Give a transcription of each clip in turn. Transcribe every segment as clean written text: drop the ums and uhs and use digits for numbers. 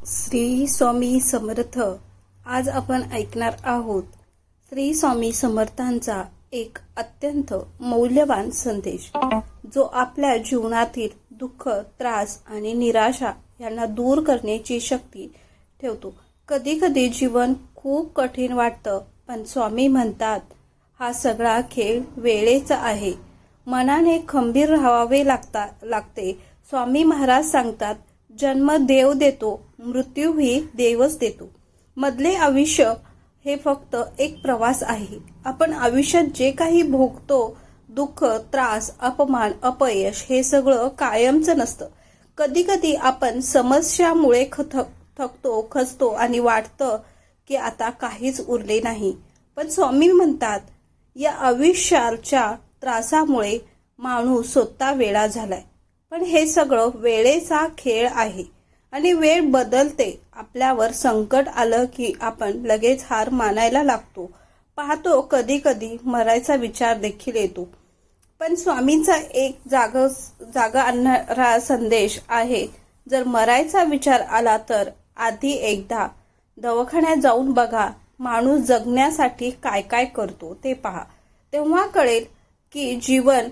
श्री स्वामी समर्थ. आज आपण ऐकणार आहोत श्री स्वामी समर्थांचा एक अत्यंत मौल्यवान संदेश, जो आपल्या जीवनातील दुःख, त्रास आणि निराशा यांना दूर करण्याची शक्ती ठेवतो. कधी कधी जीवन खूप कठीण वाटतं, पण स्वामी म्हणतात हा सगळा खेळ वेळेचा आहे. मनाने खंबीर राहावे लागते. स्वामी महाराज सांगतात, जन्म देव देतो, मृत्यूही देवच देतो. मधले आयुष्य हे फक्त एक प्रवास आहे. आपण आयुष्यात जे काही भोगतो, दुःख, त्रास, अपमान, अपयश, हे सगळं कायमचं नसतं. कधी कधी आपण समस्यामुळे थकतो, खचतो आणि वाटतं की आता काहीच उरले नाही. पण स्वामी म्हणतात, या आयुष्याच्या त्रासामुळे माणूस स्वतः वेडा झालाय. पण हे सगळं वेळेचा खेळ आहे आणि वेळ बदलते. आपल्यावर संकट आलं की आपण लगेच हार मानायला लागतो. पाहतो कधी कधी मरायचा विचार देखील येतो. पण स्वामींचा एक जागा आणणारा संदेश आहे. जर मरायचा विचार आला तर आधी एकदा दवाखान्यात जाऊन बघा. माणूस जगण्यासाठी काय काय करतो ते पहा. तेव्हा कळेल की जीवन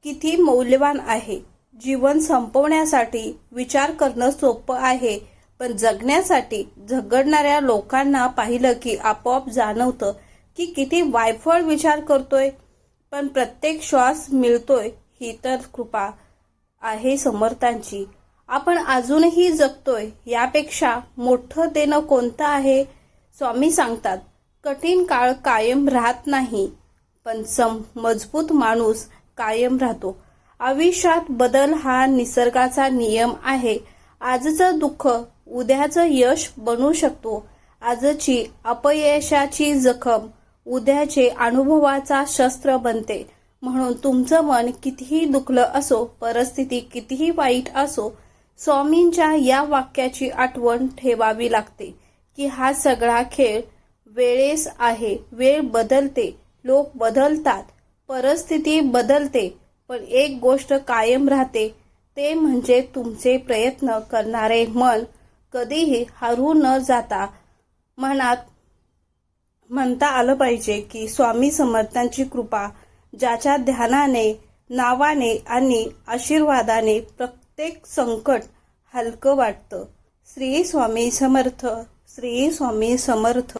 किती मौल्यवान आहे. जीवन संपवण्यासाठी विचार करणं सोपं आहे, पण जगण्यासाठी झगडणाऱ्या लोकांना पाहिलं की आपोआप जाणवतं की किती वायफळ विचार करतोय. पण प्रत्येक श्वास मिळतोय ही तर कृपा आहे समर्थांची. आपण अजूनही जगतोय, यापेक्षा मोठं देणं कोणतं आहे? स्वामी सांगतात, कठीण काळ कायम राहत नाही, पण मजबूत माणूस कायम राहतो. आयुष्यात बदल हा निसर्गाचा नियम आहे. आजचं दुःख उद्याचं यश बनू शकतो. आजची अपयशाची जखम उद्याचे अनुभवाचा शस्त्र बनते. म्हणून तुमचं मन कितीही दुखलं असो, परिस्थिती कितीही वाईट असो, स्वामींच्या या वाक्याची आठवण ठेवावी लागते की हा सगळा खेळ वेळेस आहे. वेळ बदलते, लोक बदलतात, परिस्थिती बदलते, पण एक गोष्ट कायम राहते, ते म्हणजे तुमचे प्रयत्न करणारे मन. कधीही हरू न जाता म्हणता आलं पाहिजे की स्वामी समर्थांची कृपा, ज्याच्या ध्यानाने, नावाने आणि आशीर्वादाने प्रत्येक संकट हलकं वाटतं. श्री स्वामी समर्थ. श्री स्वामी समर्थ.